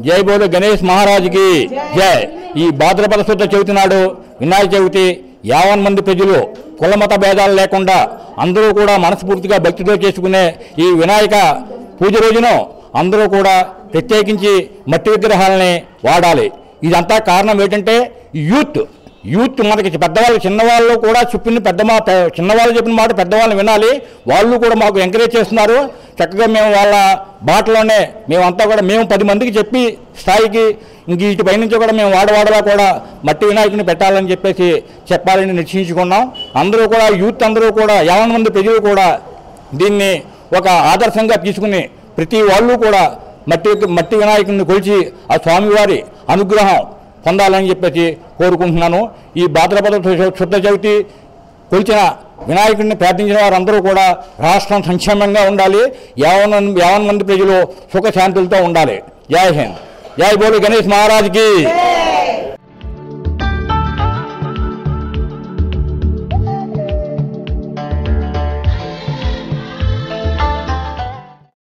జై బోలో గణేష్ మహారాజుకి జై. ఈ భాద్రపద శుద్ధ చవితి నాడు వినాయక చవితి 50 మంది ప్రజలు కులమత భేదాలు లేకుండా అందరూ కూడా మనస్ఫూర్తిగా భక్తితో చేసుకునే ఈ వినాయక పూజ రోజున అందరూ కూడా ప్రత్యేకించి మట్టి విగ్రహాలని వాడాలి. ఇదంతా కారణం ఏంటంటే యూత్ మనకి పెద్దవాళ్ళు చిన్నవాళ్ళు కూడా చిన్నవాళ్ళు చెప్పిన మాట పెద్దవాళ్ళని వినాలి. వాళ్ళు కూడా మాకు ఎంకరేజ్ చేస్తున్నారు. చక్కగా మేము వాళ్ళ బాటలోనే మేమంతా కూడా మేము 10 మందికి చెప్పి స్థాయికి ఇంక ఇటు పైనుంచి కూడా మేము వాడవాడలా కూడా మట్టి వినాయకుని పెట్టాలని చెప్పాలని నిశ్చయించుకున్నాం. అందరూ కూడా యూత్ అందరూ కూడా 50 మంది ప్రజలు కూడా దీన్ని ఒక ఆదర్శంగా తీసుకుని ప్రతి వాళ్ళు కూడా మట్టి వినాయకుడిని కొలిచి ఆ స్వామివారి అనుగ్రహం పొందాలని కోరుకుంటున్నాను. ఈ భాద్రపద శుద్ధ చవితి కొలిచిన వినాయకుడిని ప్రార్థించిన వారందరూ కూడా రాష్ట్రం సంక్షేమంగా ఉండాలి. 50 మంది ప్రజలు సుఖశాంతులతో ఉండాలి. జై హింద్. జై బోలో గణేష్ మహారాజ్కి.